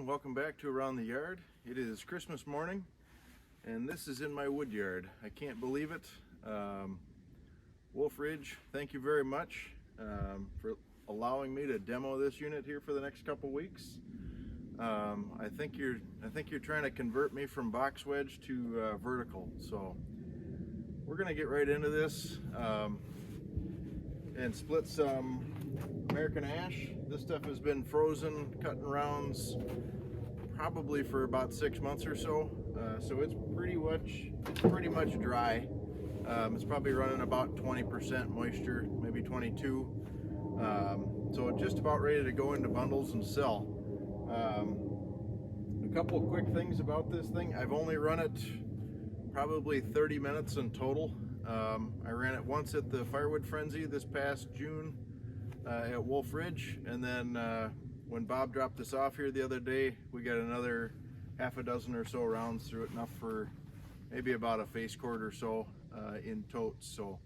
welcome back to Around the Yard. It is Christmas morning and this is in my wood yard. I can't believe it. Wolfe Ridge, thank you very much for allowing me to demo this unit here for the next couple weeks. I think you're trying to convert me from box wedge to vertical, so we're gonna get right into this and split some American ash. This stuff has been frozen, cutting rounds probably for about 6 months or so. So it's pretty much dry. It's probably running about 20% moisture, maybe 22. So just about ready to go into bundles and sell. A couple quick things about this thing. I've only run it probably 30 minutes in total. I ran it once at the Firewood Frenzy this past June at Wolfe Ridge, and then when Bob dropped this off here the other day, we got another half a dozen or so rounds through it, enough for maybe about a face cord or so in totes. So,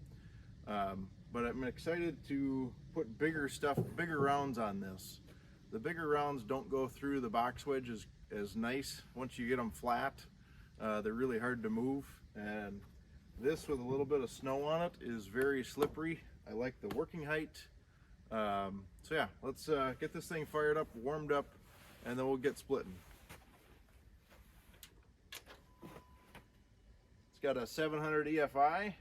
but I'm excited to put bigger rounds on this. The bigger rounds don't go through the box wedge as nice. Once you get them flat, they're really hard to move, and this with a little bit of snow on it is very slippery. I like the working height. So yeah, let's get this thing fired up, warmed up, and then we'll get splitting. It's got a 700 EFI.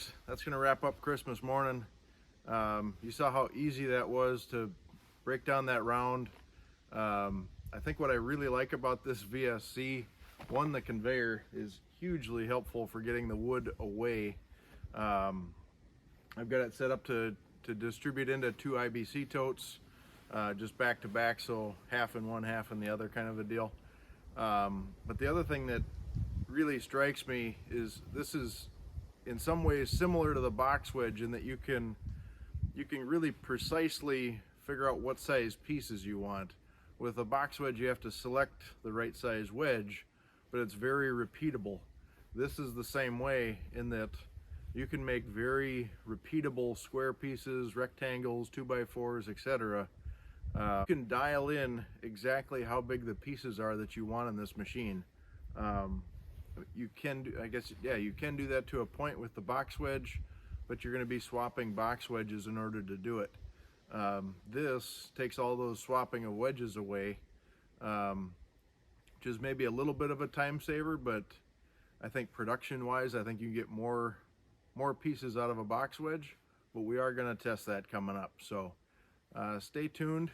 folks, that's going to wrap up Christmas morning. You saw how easy that was to break down that round. I think what I really like about this VS-C, one, the conveyor is hugely helpful for getting the wood away. I've got it set up to distribute into 2 IBC totes, just back to back, so half in one, half in the other kind of a deal. But the other thing that really strikes me is this is in some ways similar to the box wedge in that you can really precisely figure out what size pieces you want. With a box wedge, you have to select the right size wedge, but it's very repeatable. This is the same way in that you can make very repeatable square pieces, rectangles, 2x4s, etc. You can dial in exactly how big the pieces are that you want in this machine. You can do, I guess, yeah, you can do that to a point with the box wedge, but you're going to be swapping box wedges in order to do it. This takes all those swapping of wedges away, which is maybe a little bit of a time saver, but I think production wise, I think you can get more pieces out of a box wedge, but we are going to test that coming up. So stay tuned.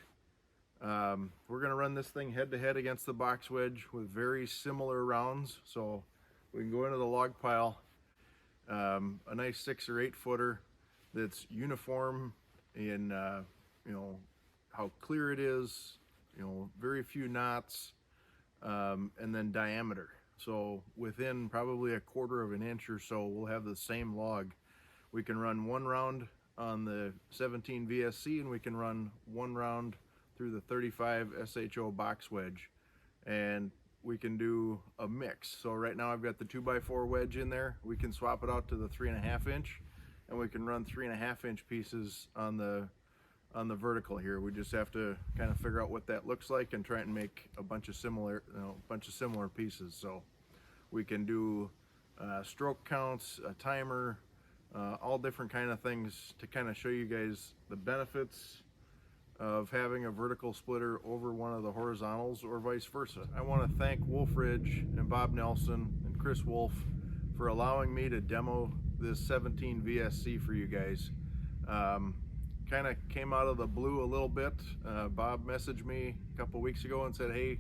We're going to run this thing head to head against the box wedge with very similar rounds. So we can go into the log pile, a nice 6 or 8 footer that's uniform in you know, how clear it is, you know, very few knots, and then diameter. So within probably a 1/4 of an inch or so, we'll have the same log. We can run 1 round on the 17VS-C, and we can run 1 round through the 35SHO box wedge, and we can do a mix. So right now I've got the 2x4 wedge in there. We can swap it out to the 3.5 inch, and we can run 3.5 inch pieces on the vertical here. We just have to kind of figure out what that looks like and try and make a bunch of similar, pieces. So we can do stroke counts, a timer, all different kind of things to kind of show you guys the benefits of having a vertical splitter over one of the horizontals or vice versa. I want to thank Wolfe Ridge and Bob Nelson and Chris Wolfe for allowing me to demo this 17VS-C for you guys. Kind of came out of the blue a little bit. Bob messaged me a couple weeks ago and said, hey,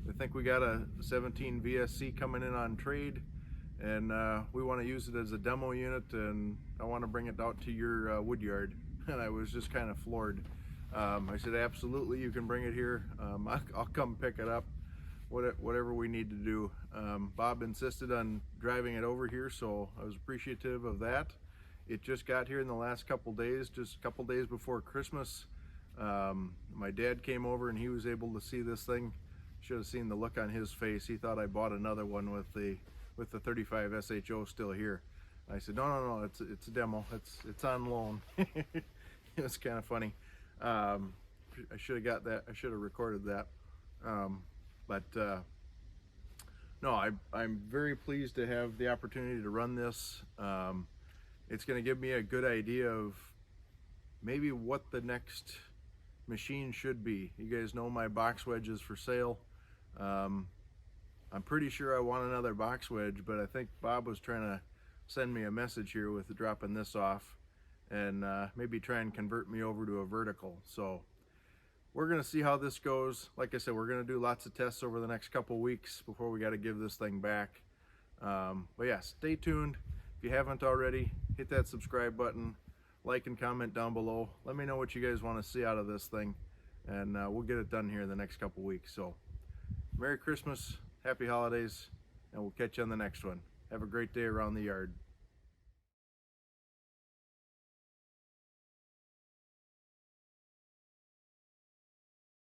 we think we got a 17VS-C coming in on trade, and we want to use it as a demo unit, and I want to bring it out to your woodyard. And I was just kind of floored. I said, absolutely, you can bring it here. I'll come pick it up, whatever we need to do. Bob insisted on driving it over here, so I was appreciative of that. It just got here in the last couple days, just a couple days before Christmas. My dad came over and he was able to see this thing. Should have seen the look on his face. He thought I bought another one with the 35SHO still here. I said, no, it's a demo. It's on loan. It was kind of funny. I should have got that. I should have recorded that. No, I'm very pleased to have the opportunity to run this. It's going to give me a good idea of maybe what the next machine should be. You guys know my box wedge is for sale. I'm pretty sure I want another box wedge, but I think Bob was trying to send me a message here with dropping this off, and maybe try and convert me over to a vertical. So we're going to see how this goes. Like I said, we're going to do lots of tests over the next couple weeks before we got to give this thing back. But yeah, stay tuned. If you haven't already, hit that subscribe button, like and comment down below. Let me know what you guys want to see out of this thing, and we'll get it done here in the next couple weeks. So Merry Christmas, Happy Holidays, and we'll catch you on the next one. Have a great day around the yard.